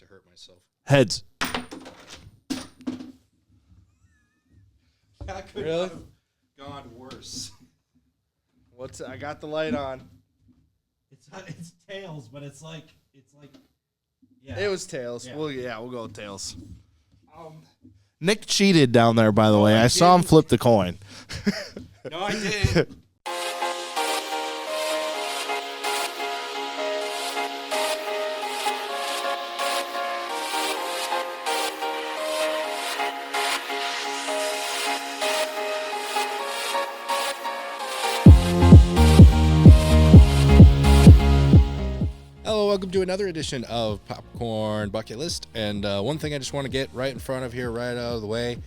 to hurt myself. Heads. That could Really? have gone worse. I got the light on. It's tails, but it's like yeah. It was tails. Yeah. We'll go with tails. Nick cheated down there, by the way. I saw him didn't. flip the coin. No, I didn't. Hello, welcome to another edition of Popcorn Bucket List. And one thing I just want to get right in front of here, right out of the way,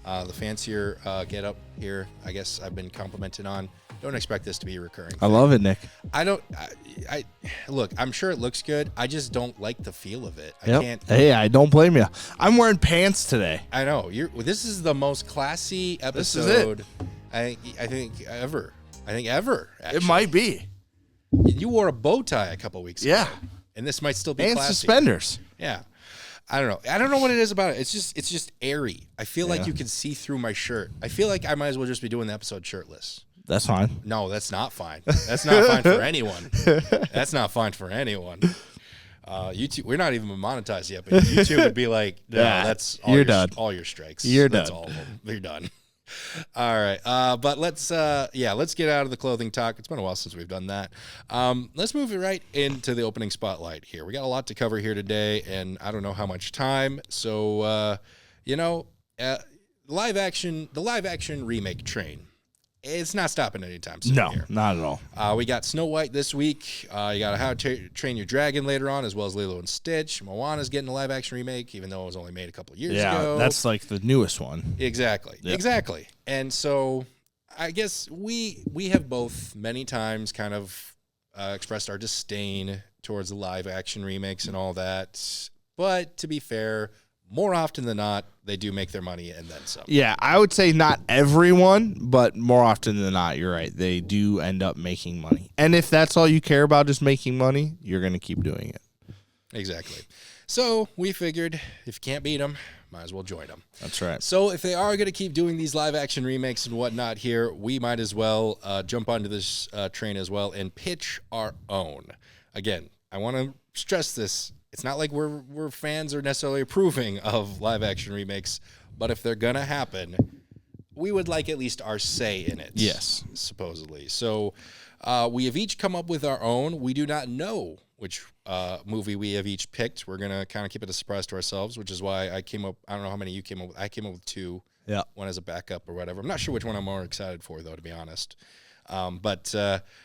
the fancier get up here, I guess I've been complimented on. Don't expect this to be a recurring thing. I love it, Nick. I look, I'm sure it looks good. I just don't like the feel of it. Yep. I can't. Hey, I don't blame you. I'm wearing pants today. I know. This is the most classy episode. This is it. I think ever. Actually. It might be. You wore a bow tie a couple weeks ago. Yeah. And this might still be And classy. suspenders. Yeah. I don't know. I don't know what it is about it. It's just airy. I feel like Yeah. you can see through my shirt. I feel like I might as well just be doing the episode shirtless. That's fine. No, that's not fine. That's not fine for anyone. That's not fine for anyone. YouTube, we're not even monetized yet, but YouTube would be like, no, Yeah, that's all you're your, done. all your strikes. You're That's done. all of them. You're done. All right. But let's get out of the clothing talk. It's been a while since we've done that. Let's move it right into the opening spotlight here. We got a lot to cover here today, and I don't know how much time. So, the live action remake train. It's not stopping anytime soon. No, here. not at all. We got Snow White this week. You got How to Train Your Dragon later on, as well as Lilo and Stitch. Moana's getting a live action remake, even though it was only made a couple of years ago. That's like the newest one. Exactly. Yep. Exactly. And so I guess we have both many times kind of expressed our disdain towards the live action remakes and all that. But to be fair, more often than not, they do make their money and then some. Yeah, I would say not everyone, but more often than not, you're right. They do end up making money. And if that's all you care about is making money, you're going to keep doing it. Exactly. So we figured if you can't beat them, might as well join them. That's right. So if they are going to keep doing these live action remakes and whatnot here, we might as well jump onto this train as well and pitch our own. Again, I want to stress this. It's not like we're fans or necessarily approving of live action remakes, but if they're going to happen, we would like at least our say in it. Yes. Supposedly. So we have each come up with our own. We do not know which movie we have each picked. We're going to kind of keep it a surprise to ourselves, which is why I came up. I don't know how many you came up with. I came up with two. Yeah. One as a backup or whatever. I'm not sure which one I'm more excited for, though, to be honest. But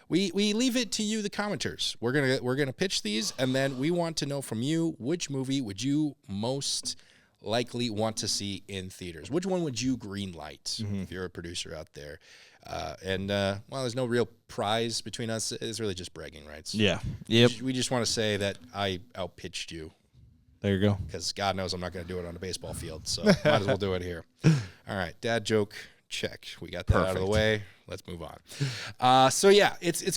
we leave it to you, the commenters. We're gonna pitch these, and then we want to know from you, which movie would you most likely want to see in theaters? Which one would you green light if you're a producer out there? There's no real prize between us. It's really just bragging rights. Yeah. Yep. We just want to say that I outpitched you, There you go. because God knows I'm not going to do it on a baseball field, so might as well do it here. All right, dad joke, check. We got that out of the Perfect. way. Let's move on. It's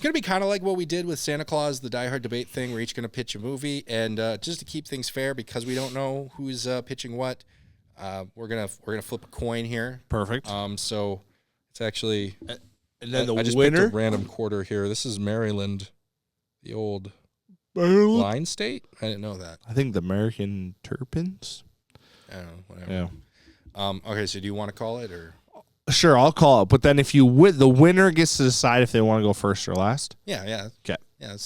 going to be kind of like what we did with Santa Claus, the Die Hard debate thing. We're each going to pitch a movie, and just to keep things fair, because we don't know who's pitching what, we're gonna flip a coin here. Perfect. So it's actually And then I the just winner. picked a random quarter here. This is Maryland, the old line state. I didn't know that. I think the American Terrapins. I don't know. Whatever. Yeah. Okay, so do you want to call it or? Sure, I'll call it. But then if you win, the winner gets to decide if they want to go first or last. Yeah. Okay. Yeah.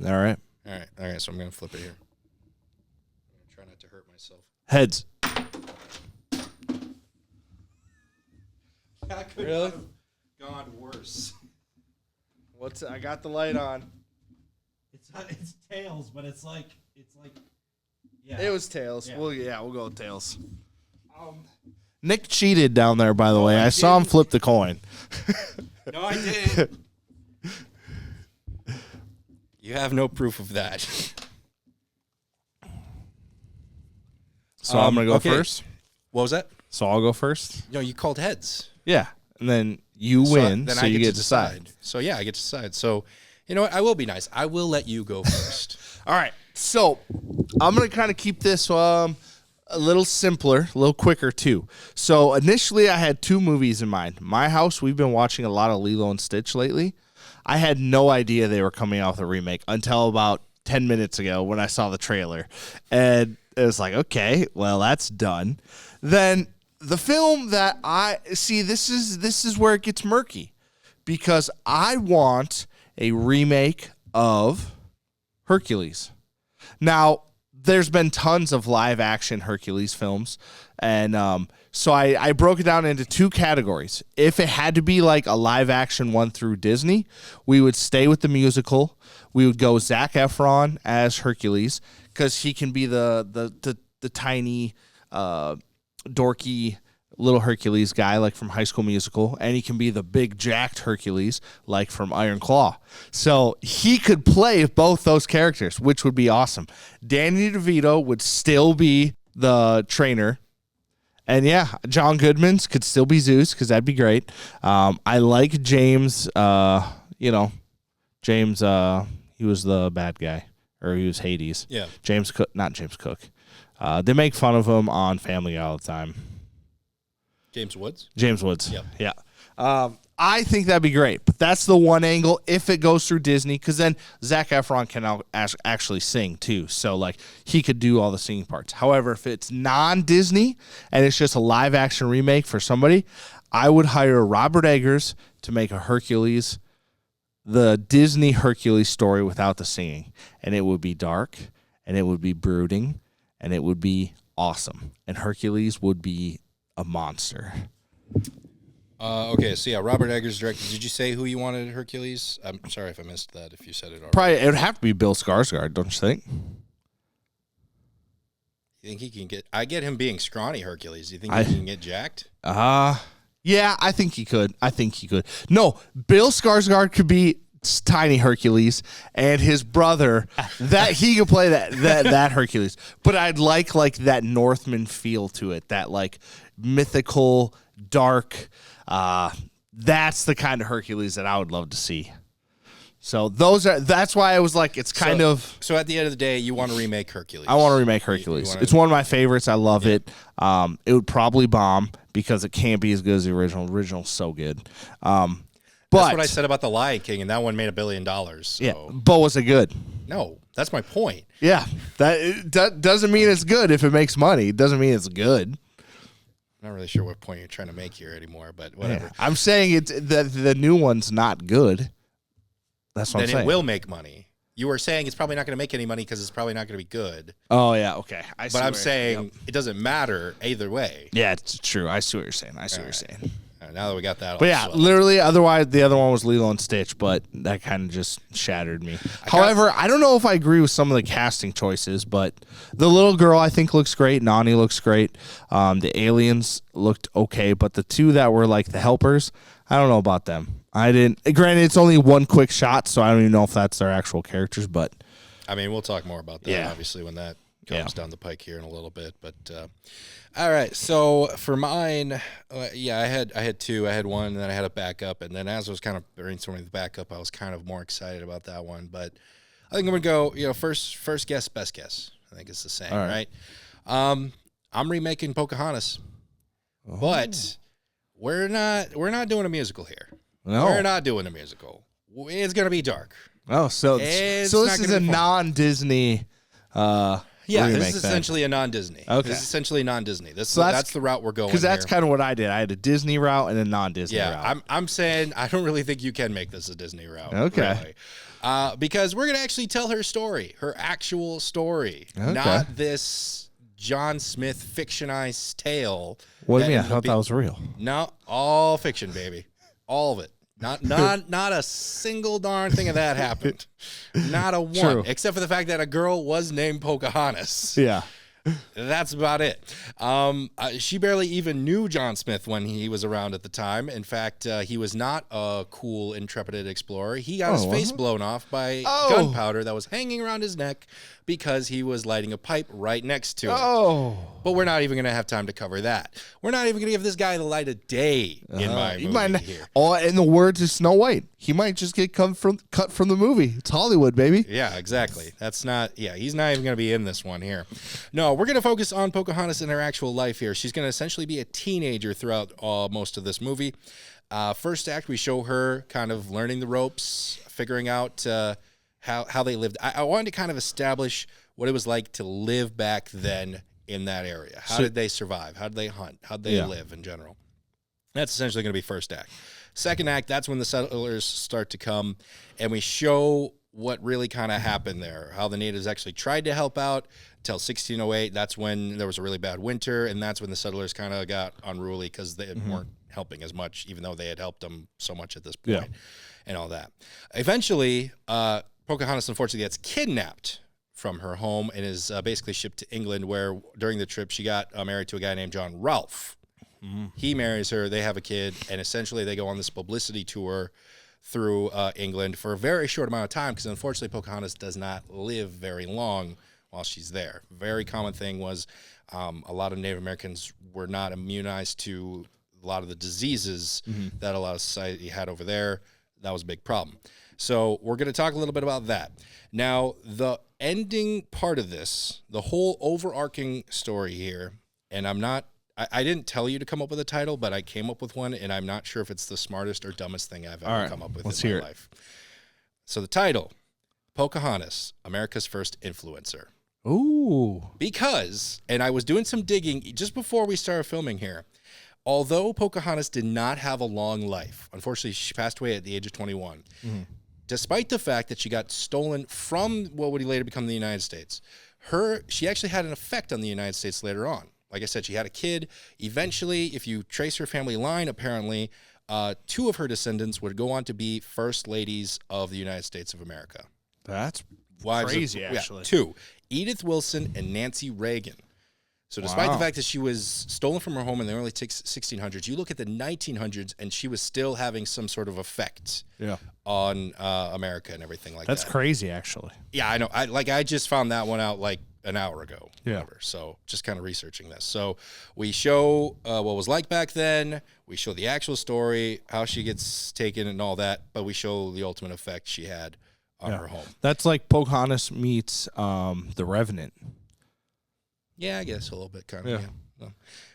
All right. All right. So I'm gonna flip it here. I'm gonna try not to hurt myself. Heads. That could Really? have gone worse. I got the light on. It's tails, but it's like yeah. It was tails. Yeah. We'll go with tails. Nick cheated down there, by the way. I saw him didn't. flip the coin. No, I didn't. You have no proof of that. So I'm going to go okay. first. What was that? So I'll go first. No, you called heads. Yeah. And then you win, so you get to decide. So yeah, I get to decide. So you know what? I will be nice. I will let you go first. All right. So I'm going to kind of keep this a little simpler, a little quicker too. So initially I had 2 movies in mind. My House, we've been watching a lot of Lilo and Stitch lately. I had no idea they were coming out with a remake until about 10 minutes ago when I saw the trailer. And it was like, okay, well, that's done. Then the film that I see, this is where it gets murky, because I want a remake of Hercules. Now, there's been tons of live action Hercules films, and so I broke it down into 2 categories. If it had to be like a live action one through Disney, we would stay with the musical. We would go Zac Efron as Hercules, because he can be the tiny, dorky little Hercules guy like from High School Musical, and he can be the big jacked Hercules like from Iron Claw. So he could play both those characters, which would be awesome. Danny DeVito would still be the trainer. And yeah, John Goodman's could still be Zeus, because that'd be great. I like James, James, he was the bad guy, or he was Hades. Yeah. James Cook, not James Cook. They make fun of him on Family Guy all the time. James Woods? James Woods. Yep. Yeah. I think that'd be great. But that's the one angle if it goes through Disney, because then Zac Efron can now actually sing too. So, like, he could do all the singing parts. However, if it's non-Disney and it's just a live-action remake for somebody, I would hire Robert Eggers to make a Hercules, the Disney Hercules story without the singing. And it would be dark, and it would be brooding, and it would be awesome. And Hercules would be a monster. Okay, so yeah, Robert Eggers directed. Did you say who you wanted Hercules? I'm sorry if I missed that, if you said it already. Probably it would have to be Bill Skarsgård, don't you think? You think he can get... I get him being scrawny Hercules. You think he can get jacked? Yeah, I think he could. No, Bill Skarsgård could be tiny Hercules, and his brother, that he could play that Hercules. But I'd like that Northman feel to it, that like mythical, dark. That's the kind of Hercules that I would love to see. So that's why I was like, it's kind of. So at the end of the day, you want to remake Hercules. I want to remake Hercules. It's one of my favorites. I love it. It would probably bomb because it can't be as good as the original. The original's so good. That's what I said about The Lion King, and that one made $1 billion. So. Yeah, but was it good? No, that's my point. Yeah, that doesn't mean it's good if it makes money. It doesn't mean it's good. I'm not really sure what point you're trying to make here anymore, but whatever. Yeah. I'm saying it's the new one's not good. That's what I'm saying. Then it will make money. You were saying it's probably not going to make any money because it's probably not going to be good. Oh, yeah, okay. But I'm saying it doesn't matter either way. Yeah, it's true. I see what you're saying. What you're saying. Now that we got that. But yeah, literally, otherwise, the other one was Lilo and Stitch, but that kind of just shattered me. However, I don't know if I agree with some of the casting choices, but the little girl, I think, looks great. Nani looks great. The aliens looked okay, but the 2 that were like the helpers, I don't know about them. Granted, it's only one quick shot, so I don't even know if that's their actual characters, but. I mean, we'll talk more about that, obviously, when that comes down the pike here in a little bit, but all right. So for mine, I had 2. I had one, and then I had a backup, and then as I was kind of brainstorming the backup, I was kind of more excited about that one. But I think I'm gonna go, first guess, best guess. I think it's the same, right? I'm remaking Pocahontas, but we're not doing a musical here. No, we're not doing a musical. It's gonna be dark. Oh, so this is a non-Disney. Yeah, this is essentially a non-Disney. Okay. This is essentially non-Disney. That's the route we're going. Because that's kind of what I did. I had a Disney route and a non-Disney route. Yeah, I'm saying I don't really think you can make this a Disney route. Okay. Really. Because we're going to actually tell her story, her actual story, not this John Smith fictionized tale. What do you mean? I thought that was real. No, all fiction, baby. All of it. Not a single darn thing of that happened. Not a one. True. Except for the fact that a girl was named Pocahontas. Yeah. That's about it. She barely even knew John Smith when he was around at the time. In fact, he was not a cool, intrepid explorer. He got his face blown off by gunpowder that was hanging around his neck because he was lighting a pipe right next to it. Oh. But we're not even going to have time to cover that. We're not even going to give this guy the light of day in my He movie might not, here. oh, in the words of Snow White, he might just get cut from the movie. It's Hollywood, baby. Yeah, exactly. That's not, yeah, he's not even going to be in this one here. No, we're going to focus on Pocahontas in her actual life here. She's going to essentially be a teenager throughout most of this movie. First act, we show her kind of learning the ropes, figuring out how they lived. I wanted to kind of establish what it was like to live back then in that area. How did they survive? How did they hunt? How did they live in general? That's essentially going to be first act. Second act, that's when the settlers start to come, and we show what really kind of happened there, how the natives actually tried to help out until 1608. That's when there was a really bad winter, and that's when the settlers kind of got unruly because they weren't helping as much, even though they had helped them so much at this point and all that. Eventually, Pocahontas unfortunately gets kidnapped from her home and is basically shipped to England, where during the trip she got married to a guy named John Rolfe. He marries her, they have a kid, and essentially they go on this publicity tour through England for a very short amount of time, because unfortunately Pocahontas does not live very long while she's there. Very common thing was a lot of Native Americans were not immunized to a lot of the diseases that a lot of society had over there. That was a big problem. So we're going to talk a little bit about that. Now, the ending part of this, the whole overarching story here, and I didn't tell you to come up with a title, but I came up with one, and I'm not sure if it's the smartest or dumbest thing I've ever come up with in my life. So the title, Pocahontas, America's First Influencer. Ooh. Because, and I was doing some digging just before we started filming here, although Pocahontas did not have a long life, unfortunately she passed away at the age of 21, despite the fact that she got stolen from what would later become the United States, she actually had an effect on the United States later on. Like I said, she had a kid. Eventually, if you trace her family line, apparently, two of her descendants would go on to be first ladies of the United States of America. That's Wives crazy, of, actually. Two, Edith Wilson and Nancy Reagan. So despite the fact that she was stolen from her home in the early 1600s, you look at the 1900s, and she was still having some sort of effect on America and everything like that. That's crazy, actually. Yeah, I know. I just found that one out like an hour ago. Whatever. So just kind of researching this. So we show what it was like back then. We show the actual story, how she gets taken and all that, but we show the ultimate effect she had on her home. That's like Pocahontas meets The Revenant. Yeah, I guess a little bit, kind of. Yeah.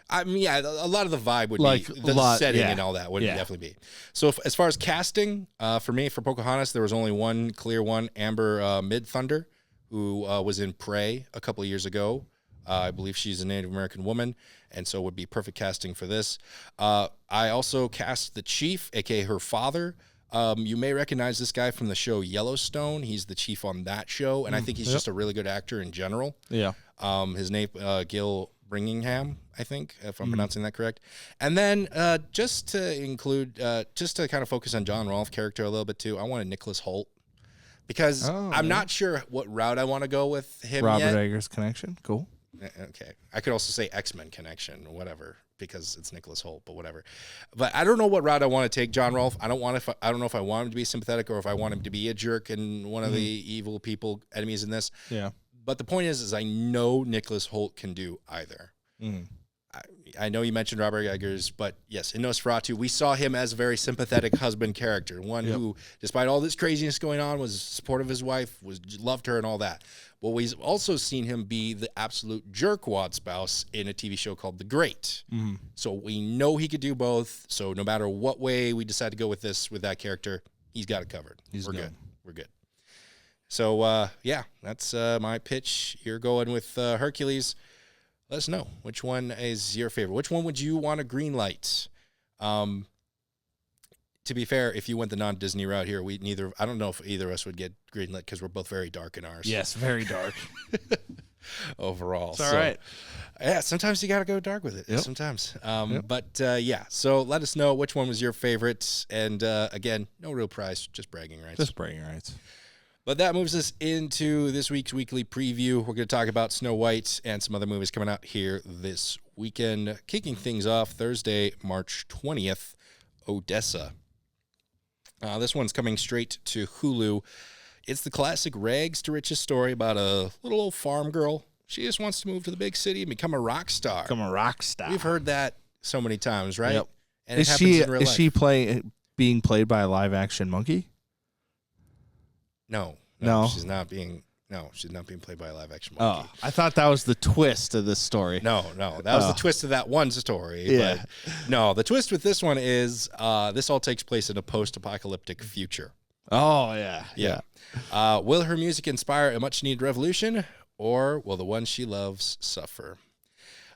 I mean, yeah, a lot of the vibe would Like, be the setting and all that would definitely be. So as far as casting, for me, for Pocahontas, there was only one clear one, Amber Mid-Thunder, who was in Prey a couple of years ago. I believe she's a Native American woman, and so would be perfect casting for this. I also cast the chief, a.k.a. her father. You may recognize this guy from the show Yellowstone. He's the chief on that show, and I think he's just a really good actor in general. Yeah. His name, Gil Bringingham, I think, if I'm pronouncing that correct. And then just to include, just to kind of focus on John Rolfe character a little bit too, I wanted Nicholas Hoult, because I'm not sure what route I want to go with him Robert yet. Eggers connection. Cool. Okay. I could also say X-Men connection or whatever, because it's Nicholas Hoult, but whatever. But I don't know what route I want to take John Rolfe. I don't know if I want him to be sympathetic or if I want him to be a jerk and one of the evil people enemies in this. Yeah. But the point is I know Nicholas Hoult can do either. I know you mentioned Robert Eggers, but yes, in Nosferatu, we saw him as a very sympathetic husband character, one who, despite all this craziness going on, was supportive of his wife, loved her and all that. But we've also seen him be the absolute jerkwad spouse in a TV show called The Great. So we know he could do both. So no matter what way we decide to go with that character, he's got it covered. We're good. We're good. So, yeah, that's my pitch. You're going with Hercules. Let us know which one is your favorite. Which one would you want to green light? To be fair, if you went the non-Disney route here, I don't know if either of us would get green lit because we're both very dark in ours. Yes, very dark. Overall. It's all right. Yeah, sometimes you got to go dark with it. Sometimes. But yeah, so let us know which one was your favorite. And again, no real prize, just bragging rights. Just bragging rights. But that moves us into this week's weekly preview. We're going to talk about Snow White and some other movies coming out here this weekend. Kicking things off Thursday, March 20th, Odessa. This one's coming straight to Hulu. It's the classic rags to riches story about a little old farm girl. She just wants to move to the big city and become a rock star. We've heard that so many times, right? Yep. And it happens in real life. Is she being played by a live action monkey? No. She's not being played by a live action monkey. Oh, I thought that was the twist of this story. No, that was the twist of that one story. Yeah. But no, the twist with this one is this all takes place in a post-apocalyptic future. Oh, yeah. Will her music inspire a much-needed revolution, or will the one she loves suffer?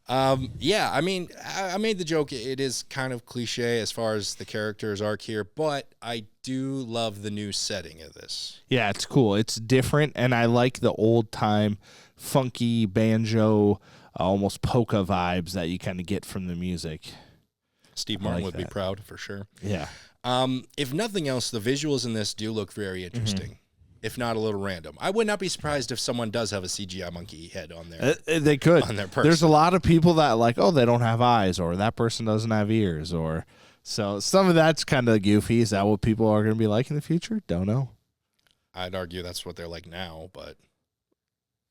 I mean, I made the joke. It is kind of cliche as far as the character's arc here, but I do love the new setting of this. Yeah, it's cool. It's different, and I like the old-time funky banjo, almost polka vibes that you kind of get from the music. Steve Martin would be proud, for sure. Yeah. If nothing else, the visuals in this do look very interesting, if not a little random. I would not be surprised if someone does have a CGI monkey head on there. They could. On their person. There's a lot of people that like, oh, they don't have eyes, or that person doesn't have ears, or so some of that's kind of goofy. Is that what people are going to be like in the future? Don't know. I'd argue that's what they're like now, but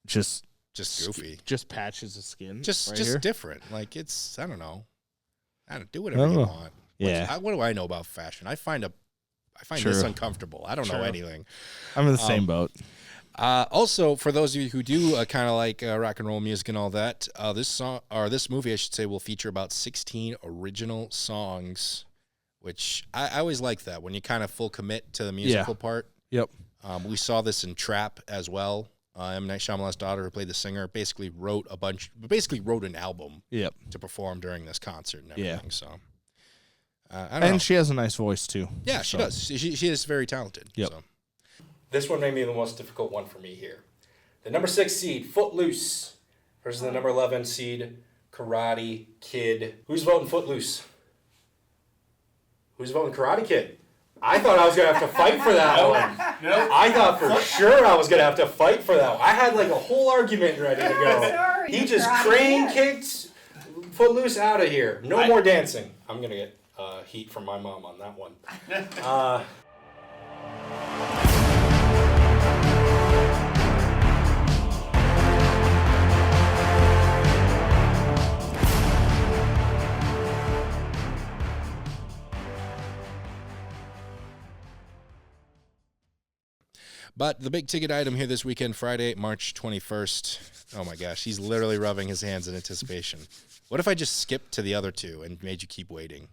just goofy, just patches of skin, just here. different. Like it's, I don't know. Do whatever you want. Yeah. What do I know about fashion? I find this uncomfortable. I don't know anything. I'm in the same boat. Also, for those of you who do kind of like rock and roll music and all that, this movie, I should say, will feature about 16 original songs, which I always like that when you kind of full commit to the musical part. Yep. We saw this in Trap as well. M. Night Shyamalan's daughter, who played the singer, basically wrote an album. Yep. To perform during this concert and everything. So. I don't know. She has a nice voice too. Yeah, she does. She is very talented. Yep. So. This one may be the most difficult one for me here. The number 6 seed, Footloose, versus the number 11 seed, Karate Kid. Who's voting Footloose? Who's voting Karate Kid? I thought I was going to have to fight for that one. Nope. I thought for sure I was going to have to fight for that one. I had like a whole argument ready to go. Sorry, He just Karate crane Kid. kicked Footloose out of here. No more dancing. I'm going to get heat from my mom on that one. But the big ticket item here this weekend, Friday, March 21st. Oh my gosh, he's literally rubbing his hands in anticipation. What if I just skipped to the other two and made you keep waiting?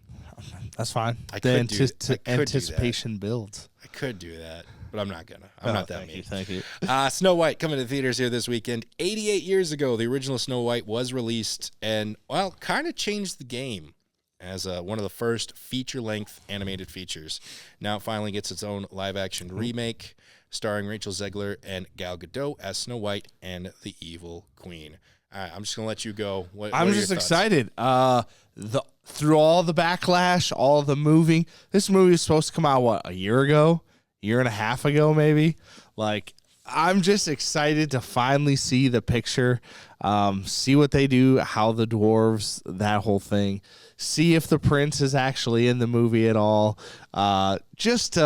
That's fine. I could do Anticipation builds. I could do that, but I'm not gonna. I'm not that mean. Thank you. Snow White coming to theaters here this weekend. 88 years ago, the original Snow White was released and, well, kind of changed the game as one of the first feature-length animated features. Now it finally gets its own live-action remake starring Rachel Zegler and Gal Gadot as Snow White and the Evil Queen. All right, I'm just going to let you go. I'm just excited. Through all the backlash, all the moving, this movie is supposed to come out, a year ago? Year and a half ago, maybe? Like, I'm just excited to finally see the picture, see what they do, how the dwarves, that whole thing, see if the prince is actually in the movie at all. I'm just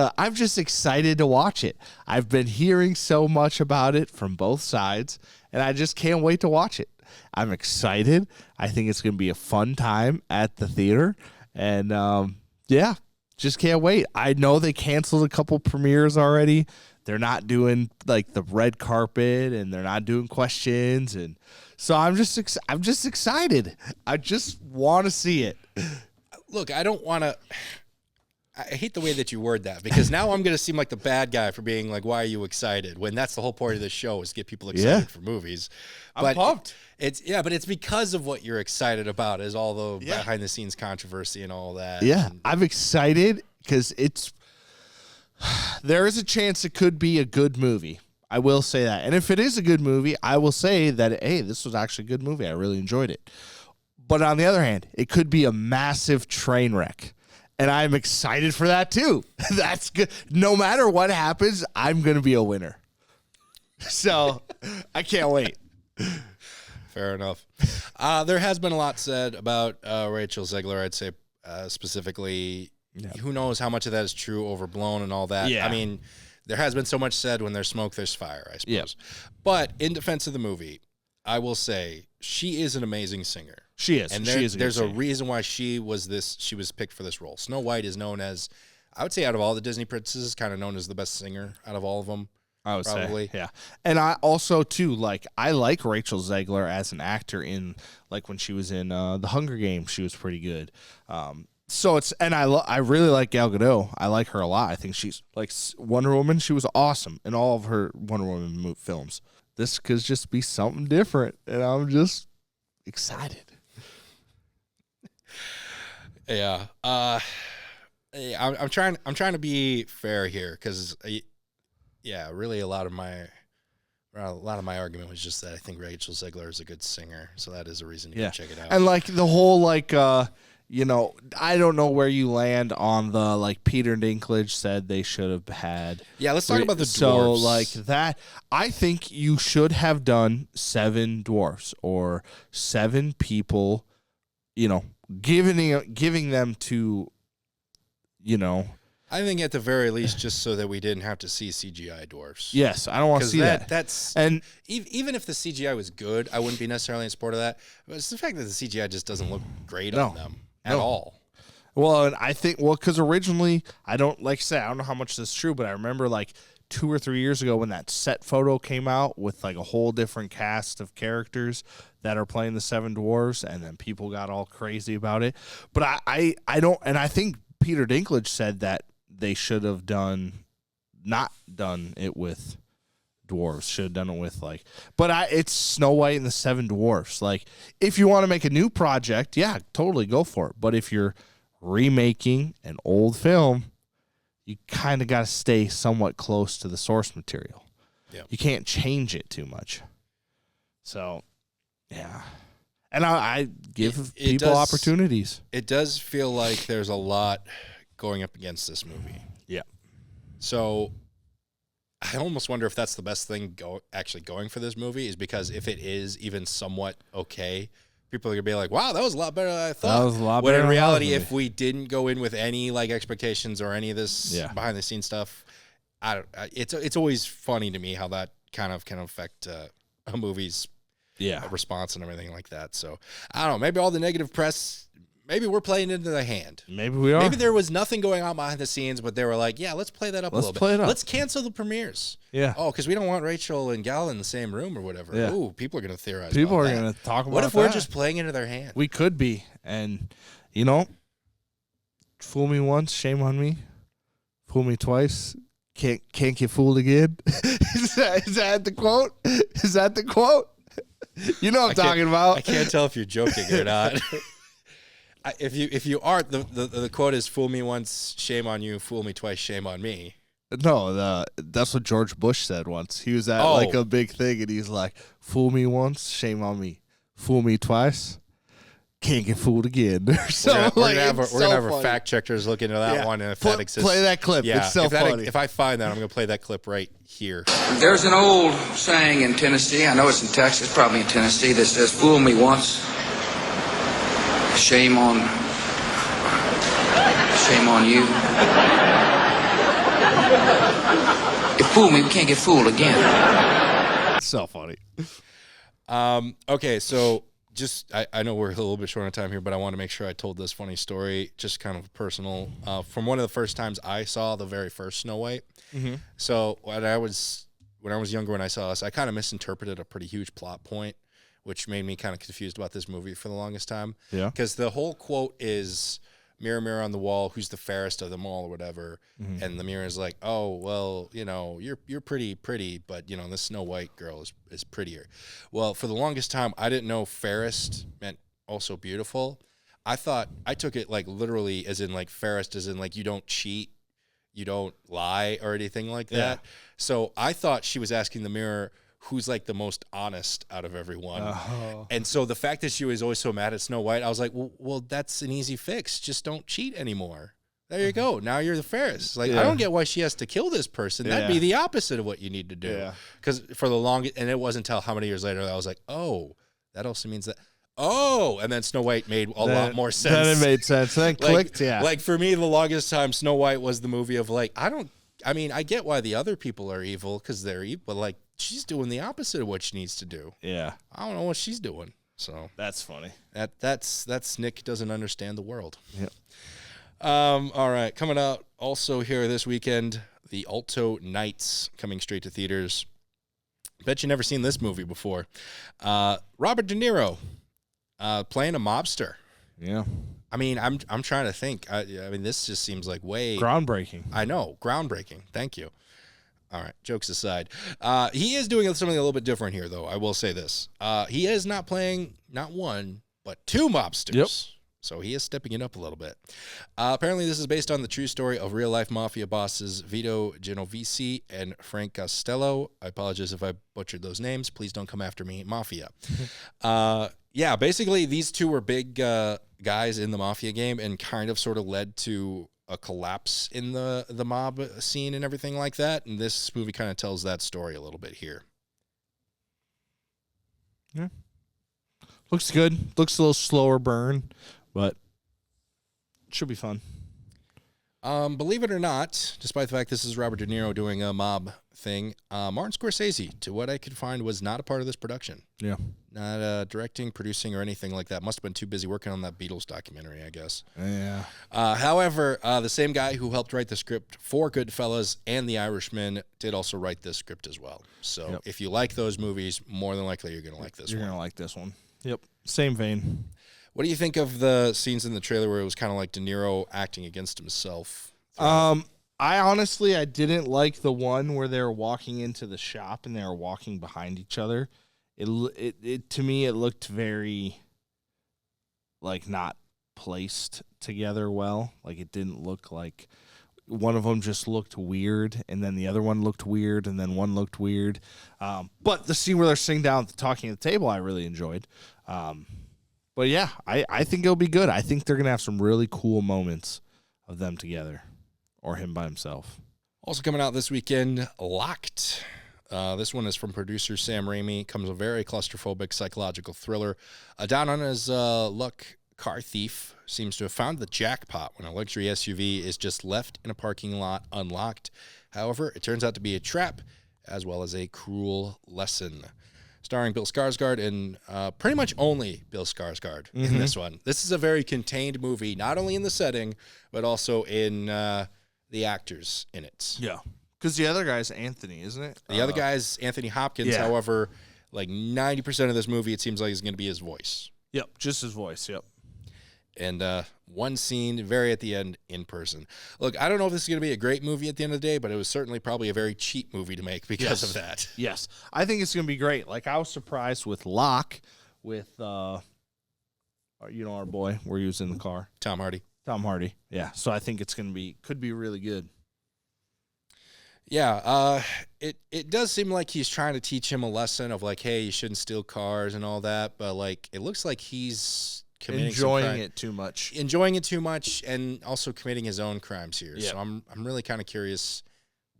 excited to watch it. I've been hearing so much about it from both sides, and I just can't wait to watch it. I'm excited. I think it's going to be a fun time at the theater, and just can't wait. I know they canceled a couple premieres already. They're not doing like the red carpet, and they're not doing questions, and so I'm just excited. I just want to see it. Look, I don't want to. I hate the way that you word that, because now I'm going to seem like the bad guy for being like, "Why are you excited?" When that's the whole point of this show, is get people excited for movies. I'm pumped. But it's because of what you're excited about, is all the behind the scenes controversy and all that. Yeah, I'm excited because there is a chance it could be a good movie. I will say that. And if it is a good movie, I will say that, hey, this was actually a good movie. I really enjoyed it. But on the other hand, it could be a massive train wreck. And I'm excited for that too. That's good. No matter what happens, I'm going to be a winner. So I can't wait. Fair enough. There has been a lot said about Rachel Zegler, I'd say specifically. Yeah. Who knows how much of that is true, overblown, and all that. Yeah. I mean, there has been so much said, when there's smoke, there's fire, I suppose. Yep. But in defense of the movie, I will say she is an amazing singer. She is. And She is. there's a reason why she was picked for this role. Snow White is known as, I would say, out of all the Disney princesses, kind of known as the best singer out of all of them. I would probably. say, yeah. And I also too I like Rachel Zegler as an actor in when she was in The Hunger Games, she was pretty good. So it's I really like Gal Gadot. I like her a lot. I think she's Wonder Woman. She was awesome in all of her Wonder Woman films. This could just be something different, and I'm just excited. Yeah. I'm trying to be fair here because, really a lot of my argument was just that I think Rachel Zegler is a good singer, so that is a reason to go check it out. And the whole I don't know where you land on the Peter Dinklage said they should have had. Yeah, let's talk about the So dwarves. that, I think you should have done 7 dwarfs or 7 people, giving them to, I think at the very least, just so that we didn't have to see CGI dwarfs. Yes, I don't want to see that. And even if the CGI was good, I wouldn't be necessarily in support of that. But it's the fact that the CGI just doesn't look great on them at all. Well, and I think, because originally, I don't know how much this is true, but I remember 2 or 3 years ago when that set photo came out with a whole different cast of characters that are playing the 7 dwarves, and then people got all crazy about it. But I don't, and I think Peter Dinklage said that they should have not done it with dwarves. Should have done it with but it's Snow White and the 7 dwarfs. If you want to make a new project, yeah, totally go for it. But if you're remaking an old film, you kind of got to stay somewhat close to the source material. Yeah. You can't change it too much. So, yeah. And I give people opportunities. It does feel like there's a lot going up against this movie. Yeah. So I almost wonder if that's the best thing actually going for this movie, is because if it is even somewhat okay, people are going to be like, wow, that was a lot better than I thought. That was a lot when better in than I reality, thought. if we didn't go in with any expectations or any of this behind the scenes stuff, it's always funny to me how that kind of can affect a movie's response and everything like that. So I don't know, maybe all the negative press, maybe we're playing into the hand. Maybe we are. Maybe there was nothing going on behind the scenes, but they were like, yeah, let's play that up a little bit. Play it up. Let's cancel the premieres. Yeah. Oh, because we don't want Rachel and Gal in the same room or whatever. Yeah. Ooh, people are going to theorize. People about are that. going to talk about What if that. we're just playing into their hand? We could be. And, fool me once, shame on me. Fool me twice, can't get fooled again. Is that the quote? Is that the quote? You know what I'm talking about. I can't tell if you're joking or not. If you aren't, the quote is "Fool me once, shame on you. Fool me twice, shame on me." No, that's what George Bush said once. He was at a big thing, and he's like, "Fool me once, shame on me. Fool me twice, can't get fooled again." We're gonna have our fact checkers look into that one, and if that exists, play that clip. Yeah, it's so funny. If I find that, I'm gonna play that clip right here. There's an old saying in Tennessee, I know it's in Texas, probably in Tennessee, that says, "Fool me once, shame on you. You fool me, we can't get fooled again." So funny. Okay, so I know we're a little bit short on time here, but I want to make sure I told this funny story, just kind of personal, from one of the first times I saw the very first Snow White. Mm-hmm. So when I was younger, when I saw this, I kind of misinterpreted a pretty huge plot point, which made me kind of confused about this movie for the longest time. Yeah. Because the whole quote is, "Mirror, mirror on the wall, who's the fairest of them all," or whatever. Mm-hmm. And the mirror is like, "Oh, well, you're pretty, but this Snow White girl is prettier." Well, for the longest time, I didn't know fairest meant also beautiful. I took it literally as in fairest as in you don't cheat, you don't lie or anything like that. So I thought she was asking the mirror who's the most honest out of everyone. Oh. And so the fact that she was always so mad at Snow White, I was like, well, that's an easy fix. Just don't cheat anymore. There you go. Now you're the fairest. I don't get why she has to kill this person. That'd be the opposite of what you need to do. Because for the longest, and it wasn't until how many years later that I was like, oh, that also means that. Oh, and then Snow White made a lot more sense. Then it made sense. Then clicked, for me, the longest time, Snow White was the movie of I I mean, I get why the other people are evil because they're evil, but like she's doing the opposite of what she needs to do. Yeah, I don't know what she's doing. So that's funny. That's Nick doesn't understand the world. Yep. All right, coming out also here this weekend, the Alto Knights coming straight to theaters. Bet you never seen this movie before. Robert De Niro playing a mobster. Yeah. I mean, I'm trying to think. I mean, this just seems like way Groundbreaking. I know, groundbreaking. Thank you. All right, jokes aside, he is doing something a little bit different here, though. I will say this: he is not playing not one but two mobsters. Yep. So he is stepping it up a little bit. Apparently, this is based on the true story of real-life mafia bosses Vito Genovese and Frank Costello. I apologize if I butchered those names. Please don't come after me, Mafia. Yeah, basically, these two were big guys in the Mafia game and kind of sort of led to a collapse in the mob scene and everything like that. And this movie kind of tells that story a little bit here. Yeah. Looks good. Looks a little slower burn, but it should be fun. Believe it or not, despite the fact this is Robert De Niro doing a mob thing, Martin Scorsese, to what I could find, was not a part of this production. Yeah. Not directing, producing, or anything like that. Must have been too busy working on that Beatles documentary, I guess. Yeah. However, the same guy who helped write the script for Goodfellas and The Irishman did also write this script as well. So if you like those movies, more than likely you're going to like this one. You're going to like this one. Yep. Same vein. What do you think of the scenes in the trailer where it was kind of like De Niro acting against himself? I honestly, I didn't like the one where they were walking into the shop and they were walking behind each other. It to me, it looked very like not placed together well. Like it didn't look like one of them just looked weird, and then the other one looked weird, and then one looked weird. But the scene where they're sitting down talking at the table, I really enjoyed. But yeah, I think it'll be good. I think they're gonna have some really cool moments of them together, or him by himself. Also coming out this weekend, Locked. This one is from producer Sam Raimi. Comes a very claustrophobic psychological thriller. Down on his luck, car thief seems to have found the jackpot when a luxury SUV is just left in a parking lot unlocked. However, it turns out to be a trap as well as a cruel lesson. Starring Bill Skarsgård and pretty much only Bill Skarsgård in this one. This is a very contained movie, not only in the setting, but also in the actors in it. Yeah. Because the other guy's Anthony, isn't it? The other guy's Anthony Hopkins. Yeah. However, like 90% of this movie, it seems like is going to be his voice. Yep, just his voice, yep. And one scene, very at the end, in person. Look, I don't know if this is going to be a great movie at the end of the day, but it was certainly probably a very cheap movie to make because of that. Yes. I think it's going to be great. Like, I was surprised with Locke, with, our boy, where he was in the car. Tom Hardy. Tom Hardy. Yeah, so I think it's going to could be really good. Yeah, it does seem like he's trying to teach him a lesson of like, hey, you shouldn't steal cars and all that, but like it looks like he's enjoying it too much, and also committing his own crimes here. Yep. So I'm really kind of curious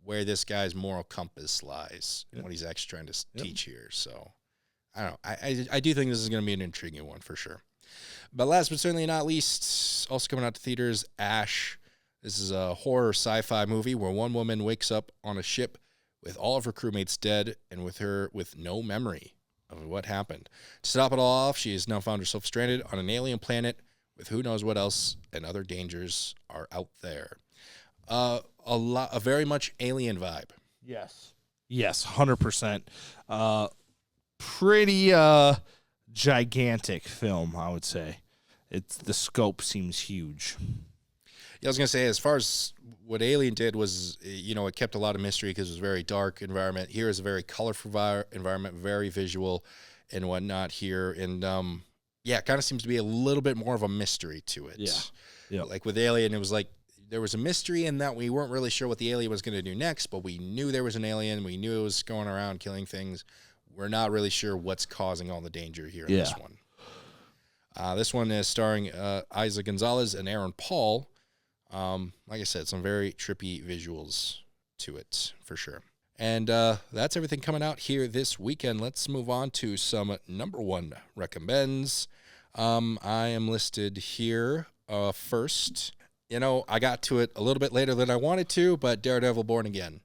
where this guy's moral compass lies and what he's actually trying to teach here. So I don't know. I do think this is going to be an intriguing one for sure. But last but certainly not least, also coming out to theaters, Ash. This is a horror sci-fi movie where one woman wakes up on a ship with all of her crewmates dead and with her with no memory of what happened. To stop it all off, she has now found herself stranded on an alien planet with who knows what else and other dangers are out there. A very much Alien vibe. Yes, 100%. Pretty gigantic film, I would say. The scope seems huge. Yeah, I was going to say, as far as what Alien did was, it kept a lot of mystery because it was a very dark environment. Here is a very colorful environment, very visual and whatnot here. And, it kind of seems to be a little bit more of a mystery to it. Yeah. Like with Alien, it was like there was a mystery in that we weren't really sure what the alien was going to do next, but we knew there was an alien. We knew it was going around killing things. We're not really sure what's causing all the danger here in this one. This one is starring Isa Gonzalez and Aaron Paul. Like I said, some very trippy visuals to it for sure. And that's everything coming out here this weekend. Let's move on to some number one recommends. I am listed here first. I got to it a little bit later than I wanted to, but Daredevil Born Again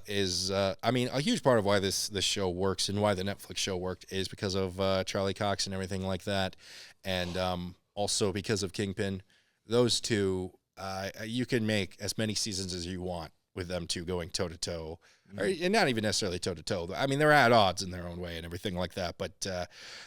is I mean, a huge part of why this show works and why the Netflix show worked is because of Charlie Cox and everything like that, and also because of Kingpin. Those two, you can make as many seasons as you want with them two going toe to toe, and not even necessarily toe to toe. I mean, they're at odds in their own way and everything like that. But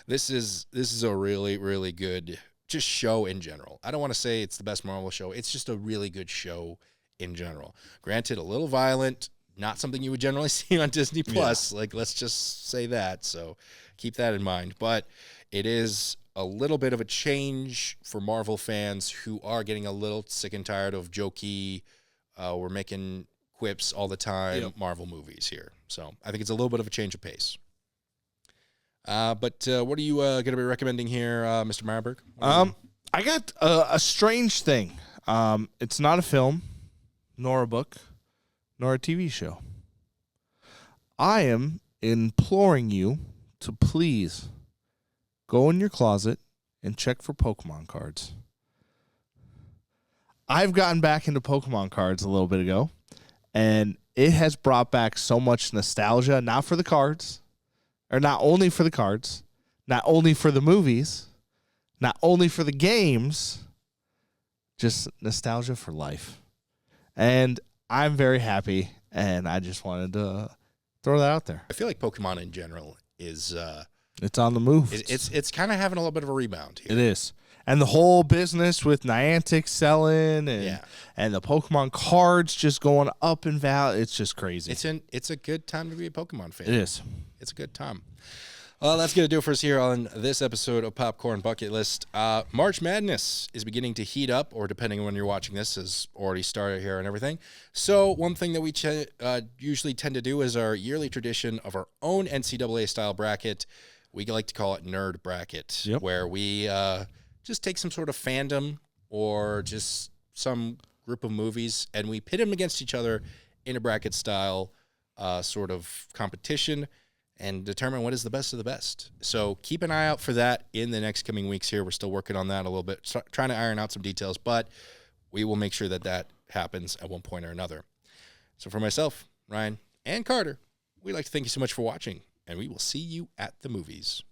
this is a really, really good just show in general. I don't want to say it's the best Marvel show. It's just a really good show in general. Granted, a little violent, not something you would generally see on Disney Plus. Yeah. Like, let's just say that. So keep that in mind. But it is a little bit of a change for Marvel fans who are getting a little sick and tired of jokey, we're making quips all the time Marvel movies here. So I think it's a little bit of a change of pace. But what are you going to be recommending here, Mr. Marburg? I got a strange thing. It's not a film, nor a book, nor a TV show. I am imploring you to please go in your closet and check for Pokemon cards. I've gotten back into Pokemon cards a little bit ago, and it has brought back so much nostalgia, not for the cards, or not only for the cards, not only for the movies, not only for the games, just nostalgia for life. And I'm very happy, and I just wanted to throw that out there. I feel like Pokemon in general is... it's on the move. It's kind of having a little bit of a rebound here. It is. And the whole business with Niantic selling and the Pokemon cards just going up in value, it's just crazy. It's a good time to be a Pokemon fan. It is. It's a good time. Well, that's going to do it for us here on this episode of Popcorn Bucket List. March Madness is beginning to heat up, or depending on when you're watching this, has already started here and everything. So one thing that we usually tend to do is our yearly tradition of our own NCAA-style bracket. We like to call it Nerd Bracket, where we just take some sort of fandom or just some group of movies, and we pit them against each other in a bracket-style sort of competition and determine what is the best of the best. So keep an eye out for that in the next coming weeks here. We're still working on that a little bit, trying to iron out some details, but we will make sure that happens at one point or another. So for myself, Ryan, and Carter, we'd like to thank you so much for watching, and we will see you at the movies.